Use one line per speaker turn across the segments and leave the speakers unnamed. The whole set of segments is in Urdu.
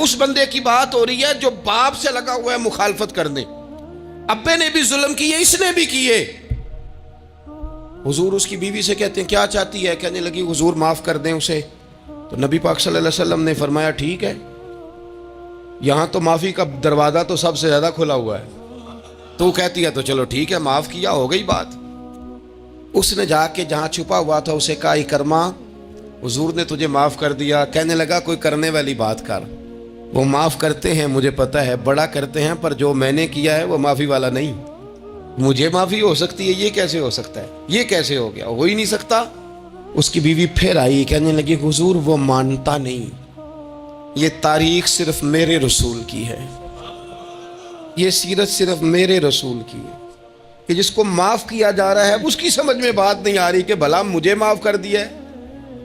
اس بندے کی بات ہو رہی ہے جو باپ سے لگا ہوا ہے مخالفت کرنے. ابے نے بھی ظلم کیے، اس نے بھی کیے. حضور اس کی بیوی سے کہتے ہیں کیا چاہتی ہے؟ کہنے لگی حضور معاف کر دیں اسے. تو نبی پاک صلی اللہ علیہ وسلم نے فرمایا ٹھیک ہے، یہاں تو معافی کا دروازہ تو سب سے زیادہ کھلا ہوا ہے. تو کہتی ہے تو چلو ٹھیک ہے، معاف کیا، ہو گئی بات. اس نے جا کے جہاں چھپا ہوا تھا اسے کہا اکرما حضور نے تجھے معاف کر دیا. کہنے لگا کوئی کرنے والی بات کر. وہ معاف کرتے ہیں مجھے پتہ ہے، بڑا کرتے ہیں، پر جو میں نے کیا ہے وہ معافی والا نہیں. مجھے معافی ہو سکتی ہے، یہ کیسے ہو سکتا ہے؟ یہ کیسے ہو گیا؟ ہو ہی نہیں سکتا. اس کی بیوی پھر آئی، کہنے لگی حضور وہ مانتا نہیں، یہ تاریخ صرف میرے رسول کی ہے، یہ سیرت صرف میرے رسول کی ہے کہ جس کو معاف کیا جا رہا ہے اس کی سمجھ میں بات نہیں آ رہی کہ بھلا مجھے معاف کر دیا ہے.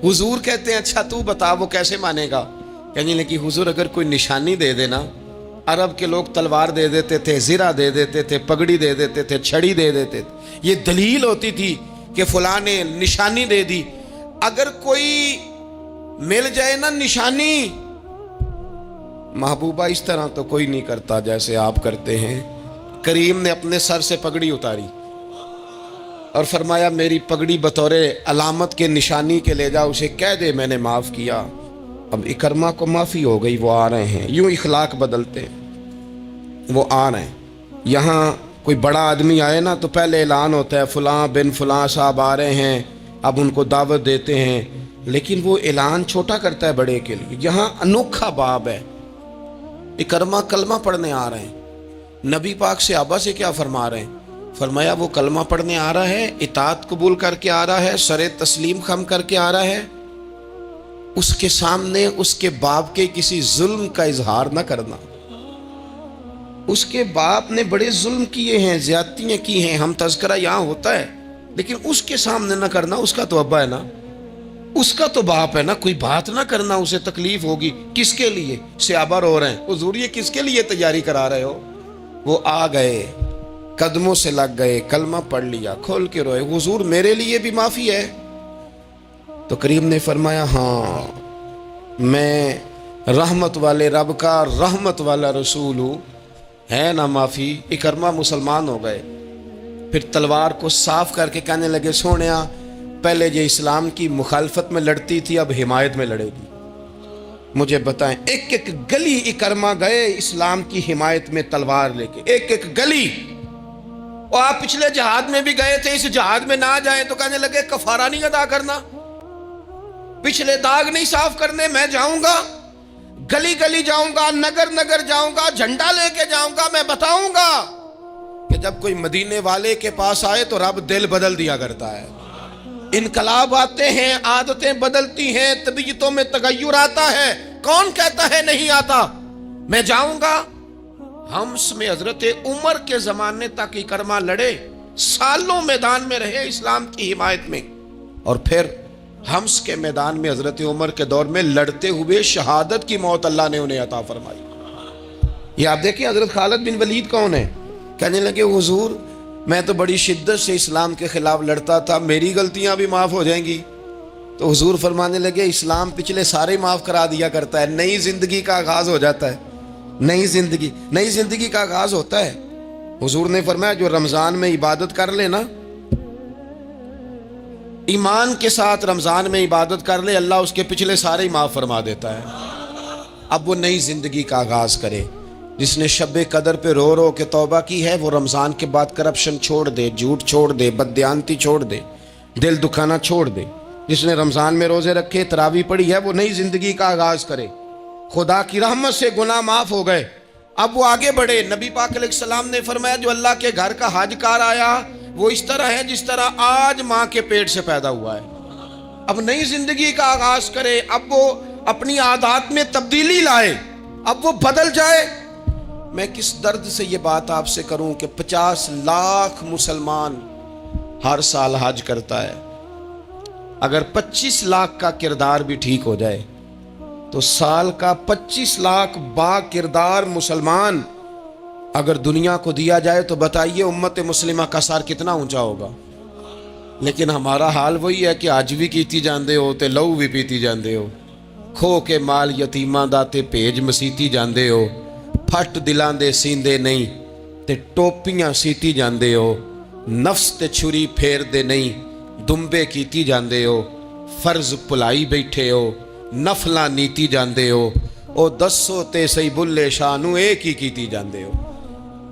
حضور کہتے ہیں اچھا تو بتا وہ کیسے مانے گا؟ کہنے لگی حضور اگر کوئی نشانی دے دینا، عرب کے لوگ تلوار دے دیتے تھے، زرہ دے دیتے تھے، پگڑی دے دیتے تھے، چھڑی دے دیتے تھے، یہ دلیل ہوتی تھی کہ فلاں نے نشانی دے دی. اگر کوئی مل جائے نا نشانی، محبوبہ اس طرح تو کوئی نہیں کرتا جیسے آپ کرتے ہیں. کریم نے اپنے سر سے پگڑی اتاری اور فرمایا میری پگڑی بطور علامت کے نشانی کے لے جا، اسے کہہ دے میں نے معاف کیا. اب اکرما کو معافی ہو گئی، وہ آ رہے ہیں. یوں اخلاق بدلتے ہیں، وہ آ رہے ہیں. یہاں کوئی بڑا آدمی آئے نا تو پہلے اعلان ہوتا ہے فلاں بن فلاں صاحب آ رہے ہیں، اب ان کو دعوت دیتے ہیں. لیکن وہ اعلان چھوٹا کرتا ہے بڑے کے لیے. یہاں انوکھا باب ہے. اکرما کلمہ پڑھنے آ رہے ہیں. نبی پاک سے آبا سے کیا فرما رہے ہیں؟ فرمایا وہ کلمہ پڑھنے آ رہا ہے، اطاعت قبول کر کے آ رہا ہے، سر تسلیم خم کر کے آ رہا ہے. اس کے سامنے اس کے باپ کے کسی ظلم کا اظہار نہ کرنا. اس کے باپ نے بڑے ظلم کیے ہیں، زیادتیاں کی ہیں، ہم تذکرہ یہاں ہوتا ہے، لیکن اس کے سامنے نہ کرنا. اس کا تو ابا ہے نا، اس کا تو باپ ہے نا. کوئی بات نہ کرنا، اسے تکلیف ہوگی. کس کے لیے؟ صحابہ رو رہے ہیں حضور یہ کس کے لیے تیاری کرا رہے ہو؟ وہ آ گئے، قدموں سے لگ گئے، کلمہ پڑھ لیا، کھول کے روئے حضور میرے لیے بھی معافی ہے؟ تو کریم نے فرمایا ہاں میں رحمت والے رب کا رحمت والا رسول ہوں، ہے نا معافی. اکرما مسلمان ہو گئے. پھر تلوار کو صاف کر کے کہنے لگے سونیا پہلے یہ اسلام کی مخالفت میں لڑتی تھی، اب حمایت میں لڑے گی. مجھے بتائیں ایک ایک گلی اکرما گئے اسلام کی حمایت میں تلوار لے کے، ایک ایک گلی. اور آپ پچھلے جہاد میں بھی گئے تھے، اس جہاد میں نہ جائیں تو کہنے لگے کفارہ نہیں ادا کرنا، پچھلے داغ نہیں صاف کرنے. میں جاؤں گا، گلی گلی جاؤں گا، نگر نگر جاؤں گا، جھنڈا لے کے جاؤں گا. میں بتاؤں گا کہ جب کوئی مدینے والے کے پاس آئے تو رب دل بدل دیا کرتا ہے. انقلاب آتے ہیں، عادتیں بدلتی ہیں، طبیعتوں میں تغیر آتا ہے. کون کہتا ہے نہیں آتا؟ میں جاؤں گا. حمص میں حضرت عمر کے زمانے تک اکرما لڑے، سالوں میدان میں رہے اسلام کی حمایت میں. اور پھر حمص کے میدان میں حضرت عمر کے دور میں لڑتے ہوئے شہادت کی موت اللہ نے انہیں عطا فرمائی. یہ آپ دیکھیں حضرت خالد بن ولید کون ہے؟ کہنے لگے حضور میں تو بڑی شدت سے اسلام کے خلاف لڑتا تھا، میری غلطیاں بھی معاف ہو جائیں گی. تو حضور فرمانے لگے اسلام پچھلے سارے معاف کرا دیا کرتا ہے، نئی زندگی کا آغاز ہو جاتا ہے. نئی زندگی کا آغاز ہوتا ہے. حضور نے فرمایا جو رمضان میں عبادت کر لے نا، ایمان کے ساتھ رمضان میں عبادت کر لے، اللہ اس کے پچھلے سارے معاف فرما دیتا ہے. اب وہ نئی زندگی کا آغاز کرے. جس نے شب قدر پہ رو رو کے توبہ کی ہے وہ رمضان کے بعد کرپشن چھوڑ دے، جھوٹ چھوڑ دے، بددیانتی چھوڑ دے، دل دکھانا چھوڑ دے. جس نے رمضان میں روزے رکھے، تراویح پڑھی ہے، وہ نئی زندگی کا آغاز کرے. خدا کی رحمت سے گناہ معاف ہو گئے، اب وہ آگے بڑھے. نبی پاک علیہ السلام نے فرمایا جو اللہ کے گھر کا حج کار آیا وہ اس طرح ہے جس طرح آج ماں کے پیٹ سے پیدا ہوا ہے. اب نئی زندگی کا آغاز کرے، اب وہ اپنی عادات میں تبدیلی لائے، اب وہ بدل جائے. میں کس درد سے یہ بات آپ سے کروں کہ 50 لاکھ مسلمان ہر سال حج کرتا ہے. اگر 25 لاکھ کا کردار بھی ٹھیک ہو جائے تو سال کا 25 لاکھ با کردار مسلمان اگر دنیا کو دیا جائے تو بتائیے امت مسلمہ کا سر کتنا اونچا ہوگا. لیکن ہمارا حال وہی ہے کہ آج بھی کیتی جاندے ہو تے لہو بھی پیتی جاندے ہو. ਖੋ ਕੇ ਮਾਲ ਯਤੀਮਾਂ ਦਾ ਤੇ ਭੇਜ ਮਸੀਤੀ ਜਾਂਦੇ ਹੋ, ਫੱਟ ਦਿਲਾਂ ਦੇ ਸੀਂਦੇ ਨਹੀਂ ਤੇ ਟੋਪੀਆਂ ਸੀਤੀ ਜਾਂਦੇ ਹੋ, ਨਫਸ ਤੇ ਛੁਰੀ ਫੇਰਦੇ ਨਹੀਂ ਦੁੰਬੇ ਕੀਤੀ ਜਾਂਦੇ ਹੋ, ਫਰਜ਼ ਭੁਲਾਈ ਬੈਠੇ ਹੋ ਨਫਲਾਂ ਨੀਤੀ ਜਾਂਦੇ ਹੋ, ਉਹ ਦੱਸੋ ਤੇ ਸਹੀ ਬੁੱਲੇ ਸ਼ਾਹ ਨੂੰ ਇਹ ਕੀ ਕੀਤੀ ਜਾਂਦੇ ਹੋ।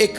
1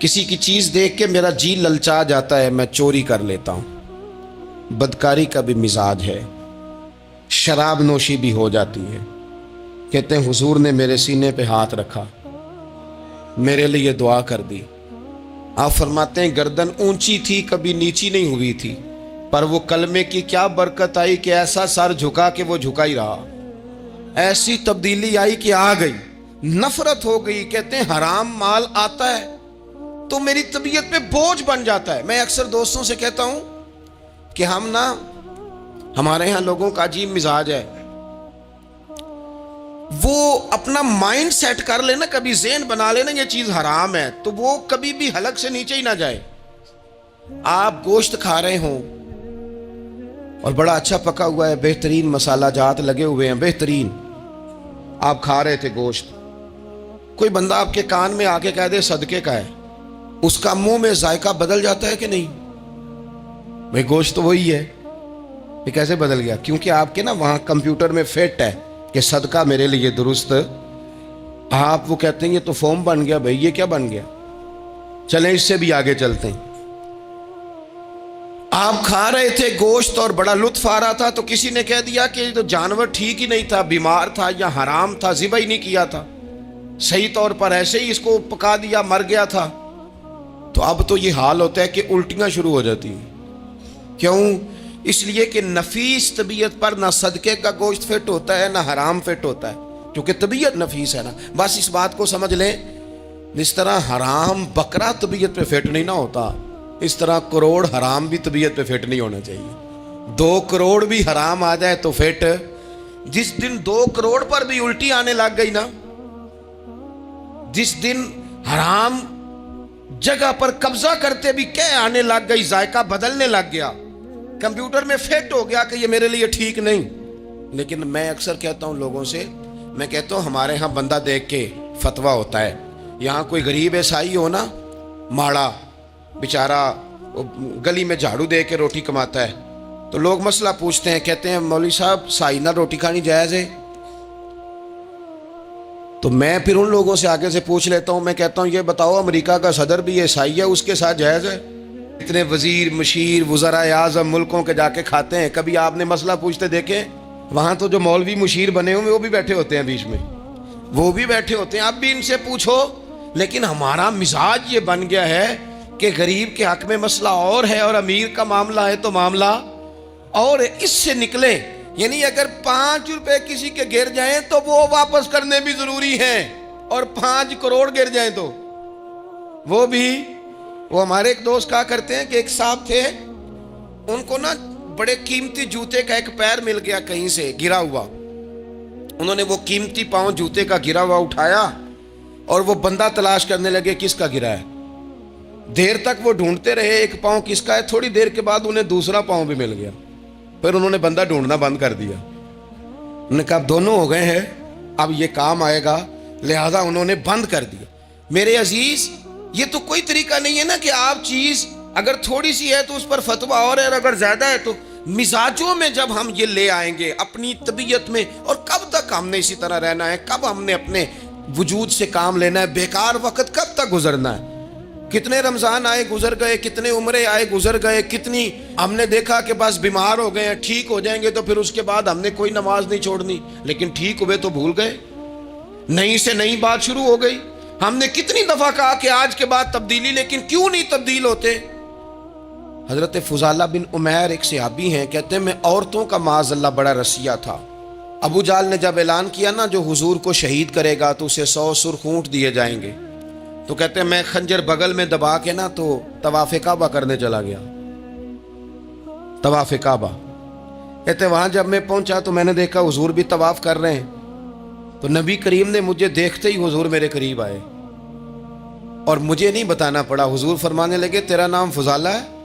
کسی کی چیز دیکھ کے میرا جی للچا جاتا ہے، میں چوری کر لیتا ہوں۔ بدکاری کا بھی مزاج ہے، شراب نوشی بھی ہو جاتی ہے۔ کہتے ہیں حضور نے میرے سینے پہ ہاتھ رکھا، میرے لیے دعا کر دی۔ آپ فرماتے ہیں گردن اونچی تھی، کبھی نیچی نہیں ہوئی تھی، پر وہ کلمے کی کیا برکت آئی کہ ایسا سر جھکا کہ وہ جھکا ہی رہا۔ ایسی تبدیلی آئی کہ آ گئی، نفرت ہو گئی۔ کہتے ہیں حرام مال آتا ہے تو میری طبیعت پہ بوجھ بن جاتا ہے۔ میں اکثر دوستوں سے کہتا ہوں کہ ہمارے ہاں لوگوں کا عجیب مزاج ہے، وہ اپنا مائنڈ سیٹ کر لینا، کبھی ذہن بنا لینا یہ چیز حرام ہے تو وہ کبھی بھی حلق سے نیچے ہی نہ جائے۔ آپ گوشت کھا رہے ہوں اور بڑا اچھا پکا ہوا ہے، بہترین مسالہ جات لگے ہوئے ہیں، بہترین، آپ کھا رہے تھے گوشت، کوئی بندہ آپ کے کان میں آ کے کہہ دے صدقے کا ہے، اس کا منہ میں ذائقہ بدل جاتا ہے کہ نہیں؟ بھئی گوشت تو وہی ہے، یہ کیسے بدل گیا؟ کیونکہ آپ کے وہاں کمپیوٹر میں فٹ ہے کہ صدقہ میرے لیے درست۔ آپ وہ کہتے ہیں یہ تو فارم بن گیا۔ بھئی یہ کیا بن گیا؟ چلیں اس سے بھی آگے چلتے ہیں۔ آپ کھا رہے تھے گوشت اور بڑا لطف آ رہا تھا تو کسی نے کہہ دیا کہ تو جانور ٹھیک ہی نہیں تھا، بیمار تھا یا حرام تھا، ذبح ہی نہیں کیا تھا، صحیح طور پر ایسے ہی اس کو پکا دیا، مر گیا تھا۔ تو اب تو یہ حال ہوتا ہے کہ الٹیاں شروع ہو جاتی ہیں۔ کیوں؟ اس لیے کہ نفیس طبیعت پر نہ صدقے کا گوشت فٹ ہوتا ہے نہ حرام فٹ ہوتا ہے، کیونکہ طبیعت نفیس ہے نا۔ بس اس بات کو سمجھ لیں، جس طرح حرام بکرا طبیعت پہ فٹ نہیں نہ ہوتا، اس طرح کروڑ حرام بھی طبیعت پہ فٹ نہیں ہونا چاہیے۔ 2 کروڑ بھی حرام آ جائے تو فٹ۔ جس دن 2 کروڑ پر بھی الٹی آنے لگ گئی نا، جس دن حرام جگہ پر قبضہ کرتے بھی کہہ آنے لگ گئی، ذائقہ بدلنے لگ گیا، کمپیوٹر میں فٹ ہو گیا کہ یہ میرے لیے ٹھیک نہیں۔ لیکن میں اکثر کہتا ہوں لوگوں سے، میں کہتا ہوں ہمارے ہاں بندہ دیکھ کے فتویٰ ہوتا ہے۔ یہاں کوئی غریب عیسائی ہو نا، ماڑا بیچارہ گلی میں جھاڑو دے کے روٹی کماتا ہے، تو لوگ مسئلہ پوچھتے ہیں، کہتے ہیں مولوی صاحب سائنہ روٹی کھانی جائز ہے؟ تو میں پھر ان لوگوں سے آگے سے پوچھ لیتا ہوں، میں کہتا ہوں یہ بتاؤ امریکہ کا صدر بھی عیسائی ہے، اس کے ساتھ جائز ہے؟ اتنے وزیر مشیر وزرائے اعظم ملکوں کے جا کے کھاتے ہیں، کبھی آپ نے مسئلہ پوچھتے دیکھیں؟ وہاں تو جو مولوی مشیر بنے ہوئے وہ بھی بیٹھے ہوتے ہیں، بیچ میں وہ بھی بیٹھے ہوتے ہیں، اب بھی ان سے پوچھو۔ لیکن ہمارا مزاج یہ بن گیا ہے کہ غریب کے حق میں مسئلہ اور ہے اور امیر کا معاملہ ہے تو معاملہ اور اس سے نکلے۔ یعنی اگر 5 روپے کسی کے گر جائیں تو وہ واپس کرنے بھی ضروری ہیں، اور 5 کروڑ گر جائیں تو وہ بھی۔ وہ ہمارے ایک دوست کہا کرتے ہیں کہ ایک صاحب تھے، ان کو نا بڑے قیمتی جوتے کا ایک پیر مل گیا کہیں سے گرا ہوا، انہوں نے وہ قیمتی پاؤں جوتے کا گرا ہوا اٹھایا اور وہ بندہ تلاش کرنے لگے کس کا گرا ہے۔ دیر تک وہ ڈھونڈتے رہے ایک پاؤں کس کا ہے، تھوڑی دیر کے بعد انہیں دوسرا پاؤں بھی مل گیا، پھر انہوں نے بندہ ڈھونڈنا بند کر دیا۔ انہوں نے کہا اب دونوں ہو گئے ہیں، اب یہ کام آئے گا، لہذا انہوں نے بند کر دیا۔ میرے عزیز، یہ تو کوئی طریقہ نہیں ہے نا کہ آپ چیز اگر تھوڑی سی ہے تو اس پر فتویٰ اور ہے، اور اگر زیادہ ہے تو مزاجوں میں جب ہم یہ لے آئیں گے اپنی طبیعت میں، اور کب تک ہم نے اسی طرح رہنا ہے؟ کب ہم نے اپنے وجود سے کام لینا ہے؟ بیکار وقت کب تک گزرنا ہے؟ کتنے رمضان آئے گزر گئے، کتنے عمرے آئے گزر گئے، کتنی ہم نے دیکھا کہ بس بیمار ہو گئے ہیں، ٹھیک ہو جائیں گے تو پھر اس کے بعد ہم نے کوئی نماز نہیں چھوڑنی، لیکن ٹھیک ہوئے تو بھول گئے، نئی سے نئی بات شروع ہو گئی۔ ہم نے کتنی دفعہ کہا کہ آج کے بعد تبدیلی، لیکن کیوں نہیں تبدیل ہوتے؟ حضرت فضالہ بن عمیر ایک صحابی ہیں، کہتے ہیں میں عورتوں کا معاذ اللہ بڑا رسیہ تھا۔ ابو جہل نے جب اعلان کیا نا جو حضور کو شہید کرے گا تو اسے 100 سرخ اونٹ دیے جائیں گے، تو کہتے ہیں میں خنجر بغل میں دبا کے نا تو طواف کعبہ کرنے چلا گیا، طواف کعبہ۔ کہتے ہیں وہاں جب میں پہنچا تو میں نے دیکھا حضور بھی طواف کر رہے ہیں، تو نبی کریم نے مجھے دیکھتے ہی حضور میرے قریب آئے، اور مجھے نہیں بتانا پڑا، حضور فرمانے لگے تیرا نام فضالہ ہے؟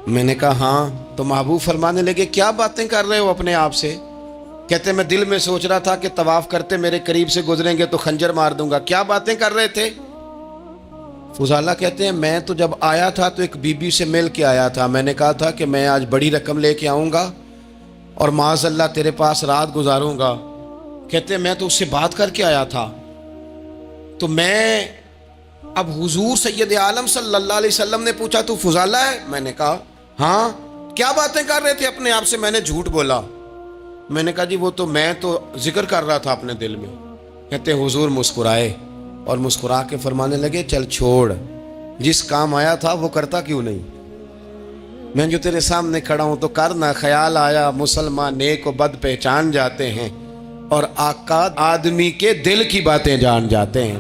میں نے کہا ہاں۔ تو محبوب فرمانے لگے کیا باتیں کر رہے ہو اپنے آپ سے؟ کہتے میں دل میں سوچ رہا تھا کہ طواف کرتے میرے قریب سے گزریں گے تو خنجر مار دوں گا۔ کیا باتیں کر رہے تھے؟ فضالہ کہتے ہیں میں تو جب آیا تھا تو ایک بی بی سے مل کے آیا تھا، میں نے کہا تھا کہ میں آج بڑی رقم لے کے آؤں گا اور معاذ اللہ تیرے پاس رات گزاروں گا۔ کہتے ہیں میں تو اس سے بات کر کے آیا تھا، تو میں اب حضور سید عالم صلی اللہ علیہ وسلم نے پوچھا تو فضالہ ہے؟ میں نے کہا ہاں۔ کیا باتیں کر رہے تھے اپنے آپ سے؟ میں نے جھوٹ بولا۔ میں نے کہا جی وہ تو میں تو ذکر کر رہا تھا اپنے دل میں۔ کہتے حضور مسکرائے اور مسکرا کے فرمانے لگے چل چھوڑ، جس کام آیا تھا وہ کرتا کیوں نہیں؟ میں جو تیرے سامنے کھڑا ہوں تو کرنا۔ خیال آیا مسلمان نیک و بد پہچان جاتے ہیں اور آقا آدمی کے دل کی باتیں جان جاتے ہیں،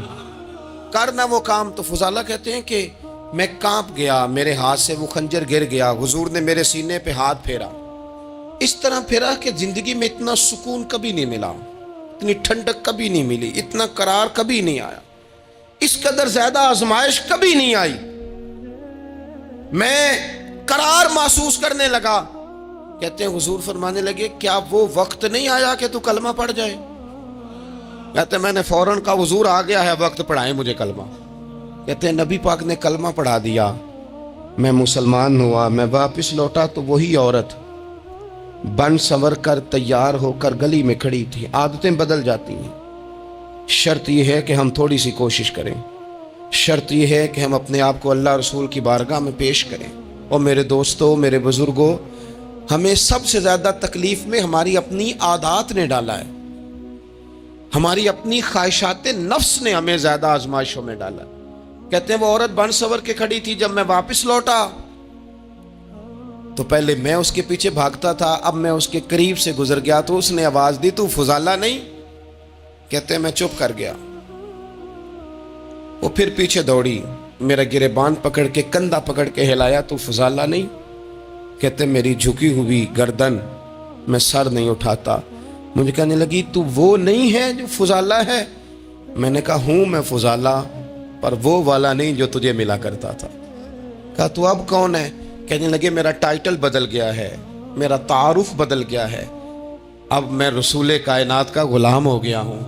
کرنا وہ کام۔ تو فضالہ کہتے ہیں کہ میں کانپ گیا، میرے ہاتھ سے وہ خنجر گر گیا، حضور نے میرے سینے پہ ہاتھ پھیرا، اس طرح پھیرا کہ زندگی میں اتنا سکون کبھی نہیں ملا، اتنی ٹھنڈک کبھی نہیں ملی، اتنا قرار کبھی نہیں آیا، اس قدر زیادہ آزمائش کبھی نہیں آئی۔ میں قرار محسوس کرنے لگا۔ کہتے ہیں حضور فرمانے لگے کیا وہ وقت نہیں آیا کہ تو کلمہ پڑھ جائے؟ کہتے ہیں میں نے فوراً کہا حضور آ گیا ہے وقت، پڑھائیں مجھے کلمہ۔ کہتے ہیں نبی پاک نے کلمہ پڑھا دیا، میں مسلمان ہوا۔ میں واپس لوٹا تو وہی عورت بن سنور کر تیار ہو کر گلی میں کھڑی تھی۔ عادتیں بدل جاتی ہیں، شرط یہ ہے کہ ہم تھوڑی سی کوشش کریں، شرط یہ ہے کہ ہم اپنے آپ کو اللہ رسول کی بارگاہ میں پیش کریں۔ اور میرے دوستوں، میرے بزرگوں، ہمیں سب سے زیادہ تکلیف میں ہماری اپنی عادات نے ڈالا ہے، ہماری اپنی خواہشات نفس نے ہمیں زیادہ آزمائشوں میں ڈالا۔ کہتے ہیں وہ عورت بن سنور کے کھڑی تھی، جب میں واپس لوٹا تو پہلے میں اس کے پیچھے بھاگتا تھا، اب میں اس کے قریب سے گزر گیا تو اس نے آواز دی تو فضالہ نہیں؟ کہتے ہیں میں چپ کر گیا۔ وہ پھر پیچھے دوڑی، میرا گریبان پکڑ کے کندھا پکڑ کے ہلایا تو فضالہ نہیں؟ کہتے ہیں میری جھکی ہوئی گردن، میں سر نہیں اٹھاتا۔ مجھے کہنے لگی تو وہ نہیں ہے جو فضالہ ہے؟ میں نے کہا ہوں میں فضالہ، پر وہ والا نہیں جو تجھے ملا کرتا تھا۔ کہا تو اب کون ہے؟ کہنے لگے میرا ٹائٹل بدل گیا ہے، میرا تعارف بدل گیا ہے، اب میں رسول کائنات کا غلام ہو گیا ہوں۔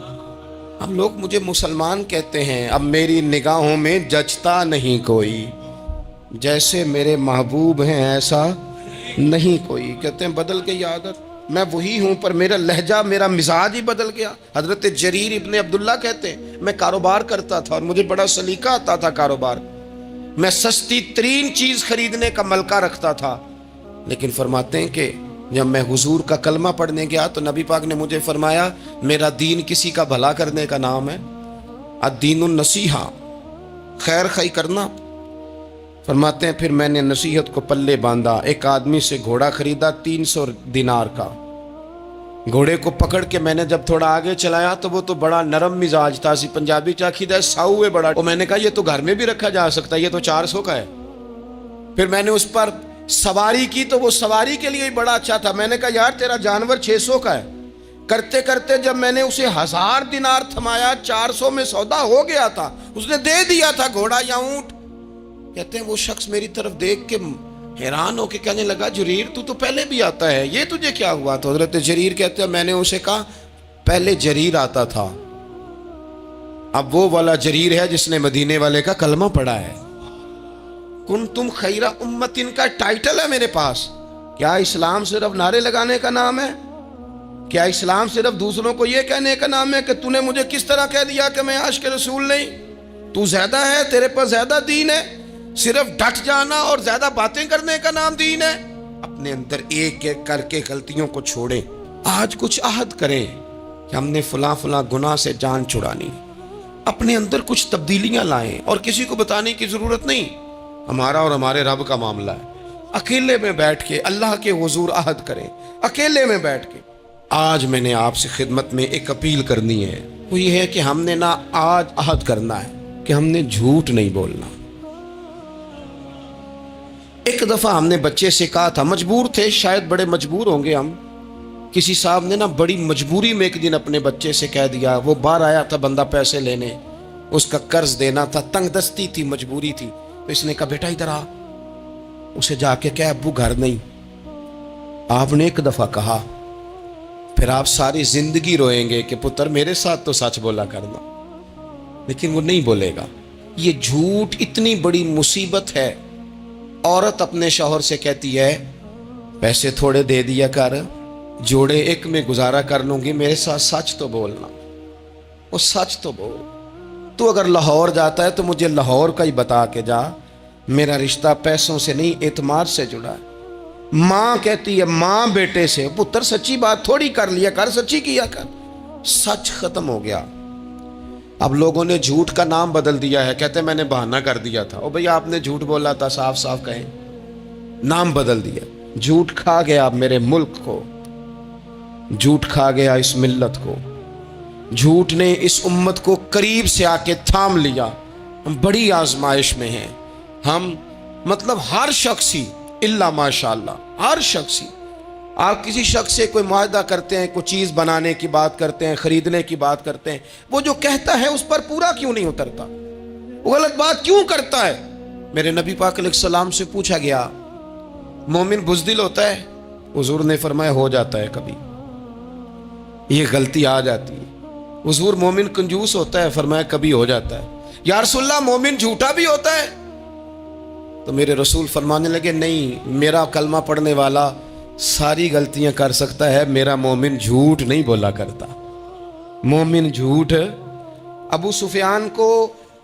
اب لوگ مجھے مسلمان کہتے ہیں، اب میری نگاہوں میں جچتا نہیں کوئی، جیسے میرے محبوب ہیں ایسا نہیں کوئی۔ کہتے ہیں بدل گئی عادت، میں وہی ہوں پر میرا لہجہ، میرا مزاج ہی بدل گیا۔ حضرت جریر ابن عبداللہ کہتے ہیں میں کاروبار کرتا تھا اور مجھے بڑا سلیقہ آتا تھا کاروبار، میں سستی ترین چیز خریدنے کا ملکہ رکھتا تھا، لیکن فرماتے ہیں کہ جب میں حضور کا کلمہ پڑھنے گیا تو نبی پاک نے مجھے فرمایا میرا دین کسی کا بھلا کرنے کا نام ہے، الدین النصیحہ، خیر خی کرنا۔ فرماتے ہیں پھر میں نے نصیحت کو پلے باندھا، ایک آدمی سے گھوڑا خریدا 300 دینار کا، گھوڑے کو پکڑ کے میں نے جب تھوڑا آگے چلایا تو وہ تو بڑا نرم مزاج تھا، سی پنجابی چاکھی دا ساؤ ہے بڑا، اور میں نے کہا یہ تو گھر میں بھی رکھا جا سکتا ہے، یہ تو 400 کا ہے۔ پھر میں نے اس پر سواری کی تو وہ سواری کے لیے بڑا اچھا تھا، میں نے کہا یار تیرا جانور 600 کا ہے۔ کرتے کرتے جب میں نے اسے 1000 دینار تھمایا، 400 میں سودا ہو گیا تھا، اس نے دے دیا تھا گھوڑا یا اونٹ۔ کہتے ہیں وہ شخص میری طرف دیکھ کے حیران ہو کے کہنے لگا جریر تو پہلے بھی آتا ہے، یہ تجھے کیا ہوا؟ تو حضرت جریر کہتے ہیں میں نے اسے کہا پہلے جریر آتا تھا، اب وہ والا جریر ہے جس نے مدینے والے کا کلمہ پڑھا ہے۔ کنتم خیر امتن کا ٹائٹل ہے میرے پاس۔ کیا اسلام صرف نعرے لگانے کا نام ہے؟ کیا اسلام صرف دوسروں کو یہ کہنے کا نام ہے کہ تو نے مجھے کس طرح کہہ دیا کہ میں عاشق رسول نہیں؟ تو زیادہ ہے، تیرے پاس زیادہ دین ہے، صرف ڈٹ جانا اور زیادہ باتیں کرنے کا نام دین ہے؟ اپنے اندر ایک ایک کر کے غلطیوں کو چھوڑیں، آج کچھ عہد کریں کہ ہم نے فلاں فلاں گناہ سے جان چھڑانی، اپنے اندر کچھ تبدیلیاں لائیں، اور کسی کو بتانے کی ضرورت نہیں، ہمارا اور ہمارے رب کا معاملہ ہے۔ اکیلے میں بیٹھ کے اللہ کے حضور عہد کریں، اکیلے میں بیٹھ کے۔ آج میں نے آپ سے خدمت میں ایک اپیل کرنی ہے، وہ یہ ہے کہ ہم نے نہ آج عہد کرنا ہے کہ ہم نے جھوٹ نہیں بولنا۔ ایک دفعہ ہم نے بچے سے کہا تھا، مجبور تھے، شاید بڑے مجبور ہوں گے ہم، کسی صاحب نے نا بڑی مجبوری میں ایک دن اپنے بچے سے کہہ دیا، وہ باہر آیا تھا بندہ پیسے لینے، اس کا قرض دینا تھا، تنگ دستی تھی، مجبوری تھی، تو اس نے کہا بیٹا ادھر آ، اسے جا کے کہا ابو گھر نہیں۔ آپ نے ایک دفعہ کہا، پھر آپ ساری زندگی روئیں گے کہ پتر میرے ساتھ تو سچ بولا کرنا، لیکن وہ نہیں بولے گا۔ یہ جھوٹ اتنی بڑی مصیبت ہے۔ عورت اپنے شوہر سے کہتی ہے پیسے تھوڑے دے دیا کر، جوڑے ایک میں گزارا کر لوں گی، میرے ساتھ سچ تو بولنا، وہ سچ تو بول۔ تو اگر لاہور جاتا ہے تو مجھے لاہور کا ہی بتا کے جا، میرا رشتہ پیسوں سے نہیں اعتماد سے جڑا ہے۔ ماں کہتی ہے ماں بیٹے سے، پتر سچی بات تھوڑی کر لیا کر، سچی کیا کر۔ سچ ختم ہو گیا۔ اب لوگوں نے جھوٹ کا نام بدل دیا ہے، کہتے ہیں میں نے بہانہ کر دیا تھا۔ او بھئی آپ نے جھوٹ بولا تھا، صاف صاف کہیں، نام بدل دیا۔ جھوٹ کھا گیا میرے ملک کو، جھوٹ کھا گیا اس ملت کو، جھوٹ نے اس امت کو قریب سے آ کے تھام لیا۔ ہم بڑی آزمائش میں ہیں، ہم مطلب ہر شخصی الا ماشاءاللہ، ہر شخصی، آپ کسی شخص سے کوئی معاہدہ کرتے ہیں، کوئی چیز بنانے کی بات کرتے ہیں، خریدنے کی بات کرتے ہیں، وہ جو کہتا ہے اس پر پورا کیوں نہیں اترتا؟ وہ غلط بات کیوں کرتا ہے؟ میرے نبی پاک علیہ السلام سے پوچھا گیا مومن بزدل ہوتا ہے؟ حضور نے فرمایا ہو جاتا ہے، کبھی یہ غلطی آ جاتی ہے۔ حضور مومن کنجوس ہوتا ہے؟ فرمایا کبھی ہو جاتا ہے۔ یا رسول اللہ مومن جھوٹا بھی ہوتا ہے؟ تو میرے رسول فرمانے لگے نہیں، میرا کلمہ پڑھنے والا ساری غلطیاں کر سکتا ہے، میرا مومن جھوٹ نہیں بولا کرتا۔ مومن جھوٹ، ابو سفیان کو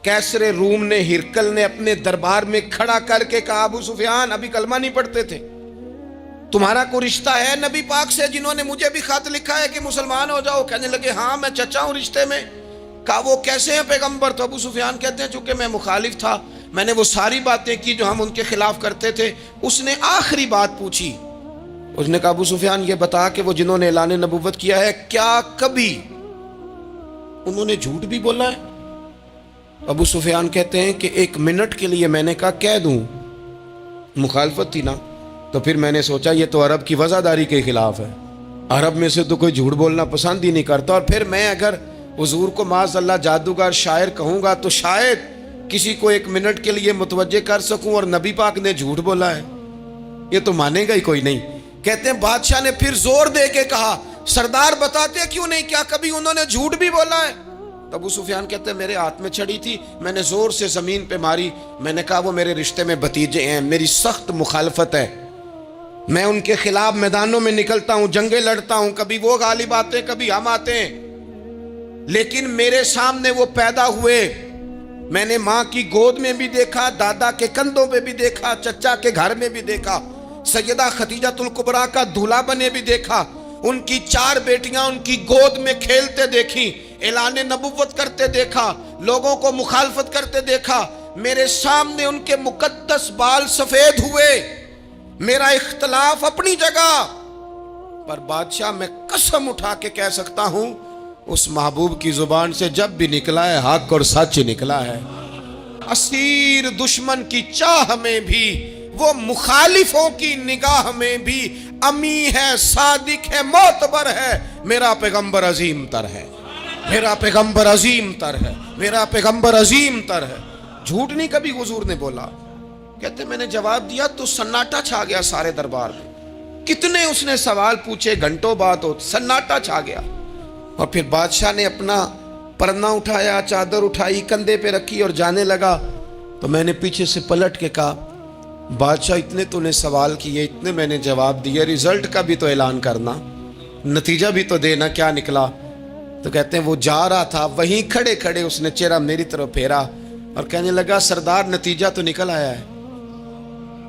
کیسر روم نے، ہرکل نے اپنے دربار میں کھڑا کر کے کہا ابو سفیان ابھی کلمہ نہیں پڑھتے تھے، تمہارا کوئی رشتہ ہے نبی پاک سے جنہوں نے مجھے بھی خط لکھا ہے کہ مسلمان ہو جاؤ؟ کہنے لگے ہاں میں چچا ہوں رشتے میں۔ کہا وہ کیسے ہیں پیغمبر؟ تو ابو سفیان کہتے ہیں چونکہ میں مخالف تھا، میں نے وہ ساری باتیں کی جو ہم ان کے خلاف کرتے تھے۔ اس نے آخری بات پوچھی، اس نے کہا ابو سفیان یہ بتا کہ وہ جنہوں نے اعلان نبوت کیا ہے کیا کبھی انہوں نے جھوٹ بھی بولا ہے؟ ابو سفیان کہتے ہیں کہ 1 منٹ کے لیے میں نے کہا کہہ دوں، مخالفت تھی نا، تو پھر میں نے سوچا یہ تو عرب کی وزاداری کے خلاف ہے، عرب میں سے تو کوئی جھوٹ بولنا پسند ہی نہیں کرتا، اور پھر میں اگر حضور کو معاذ اللہ جادوگر شاعر کہوں گا تو شاید کسی کو 1 منٹ کے لیے متوجہ کر سکوں، اور نبی پاک نے جھوٹ بولا ہے، یہ تو مانے گا ہی کوئی نہیں۔ کہتے ہیں بادشاہ نے پھر زور دے کے کہا سردار بتاتے کیوں نہیں، کیا کبھی انہوں نے جھوٹ بھی بولا ہے؟ ابو سفیان کہتے ہیں میرے ہاتھ میں چھڑی تھی، میں نے زور سے زمین پہ ماری، میں نے کہا وہ میرے رشتے میں بھتیجے ہیں، میری سخت مخالفت ہے، میں ان کے خلاف میدانوں میں نکلتا ہوں، جنگیں لڑتا ہوں، کبھی وہ غالب آتے کبھی ہم آتے ہیں، لیکن میرے سامنے وہ پیدا ہوئے، میں نے ماں کی گود میں بھی دیکھا، دادا کے کندھوں پہ بھی دیکھا، چچا کے گھر میں بھی دیکھا، سیدہ خدیجہ الکبریٰ کا دولہا بنے بھی دیکھا، ان کی 4 بیٹیاں ان کی گود میں کھیلتے دیکھی، اعلان نبوت کرتے دیکھا، لوگوں کو مخالفت کرتے دیکھا، میرے سامنے ان کے مقدس بال سفید ہوئے، میرا اختلاف اپنی جگہ پر بادشاہ میں قسم اٹھا کے کہہ سکتا ہوں اس محبوب کی زبان سے جب بھی نکلا ہے حق اور سچ نکلا ہے۔ اسیر دشمن کی چاہ میں بھی، وہ مخالفوں کی نگاہ میں بھی امی ہے، صادق ہے، معتبر ہے، میرا پیغمبر عظیم تر ہے، میرا پیغمبر عظیم تر ہے، میرا پیغمبر عظیم تر ہے۔ جھوٹ نہیں کبھی حضور نے بولا۔ کہتے میں نے جواب دیا تو سناٹا چھا گیا سارے دربار میں، کتنے اس نے سوال پوچھے، گھنٹوں بعد ہو، سناٹا چھا گیا۔ اور پھر بادشاہ نے اپنا پرنا اٹھایا، چادر اٹھائی، کندھے پہ رکھی اور جانے لگا، تو میں نے پیچھے سے پلٹ کے کہا بادشاہ اتنے تو نے سوال کیے، اتنے میں نے جواب دیے، رزلٹ کا بھی تو اعلان کرنا، نتیجہ بھی تو دینا، کیا نکلا؟ تو کہتے ہیں وہ جا رہا تھا، وہیں کھڑے کھڑے اس نے چہرہ میری طرف پھیرا اور کہنے لگا سردار نتیجہ تو نکل آیا ہے،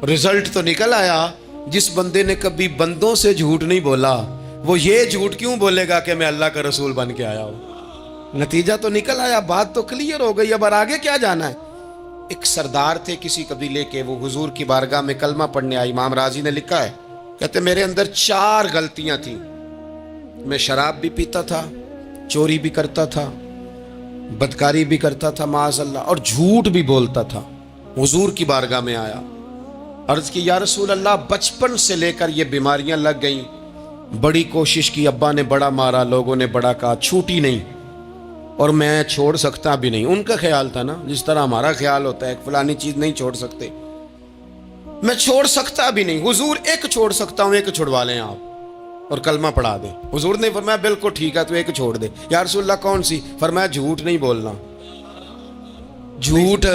رزلٹ تو نکل آیا۔ جس بندے نے کبھی بندوں سے جھوٹ نہیں بولا وہ یہ جھوٹ کیوں بولے گا کہ میں اللہ کا رسول بن کے آیا ہوں؟ نتیجہ تو نکل آیا، بات تو کلیئر ہو گئی، اب آگے کیا جانا ہے؟ ایک سردار تھے کسی قبیلے کے، وہ حضور کی بارگاہ میں کلمہ پڑھنے آئے، امام راضی نے لکھا ہے، کہتے میرے اندر 4 غلطیاں تھیں، میں شراب بھی پیتا تھا، چوری بھی کرتا تھا، بدکاری بھی کرتا تھا معاذ اللہ، اور جھوٹ بھی بولتا تھا۔ حضور کی بارگاہ میں آیا، عرض کی یا رسول اللہ بچپن سے لے کر یہ بیماریاں لگ گئیں، بڑی کوشش کی، ابا نے بڑا مارا، لوگوں نے بڑا کہا، چھوٹی نہیں، اور میں چھوڑ سکتا بھی نہیں۔ ان کا خیال تھا نا جس طرح ہمارا خیال ہوتا ہے فلانی چیز نہیں چھوڑ سکتے، میں چھوڑ سکتا بھی نہیں۔ حضور ایک چھوڑ سکتا ہوں، ایک چھوڑوا لیں آپ اور کلمہ پڑھا دیں۔ حضور نے فرمایا بالکل ٹھیک ہے، تو ایک چھوڑ دے۔ یا رسول اللہ کون سی؟ فرمایا جھوٹ نہیں بولنا۔ جھوٹ،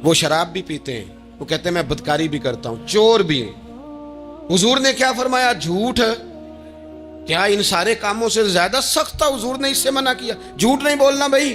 وہ شراب بھی پیتے ہیں، وہ کہتے ہیں میں بدکاری بھی کرتا ہوں، چور بھی ہوں۔ حضور نے کیا فرمایا؟ جھوٹ۔ کیا ان سارے کاموں سے زیادہ سخت تھا؟ حضور نے اس سے منع کیا، جھوٹ نہیں بولنا بھائی۔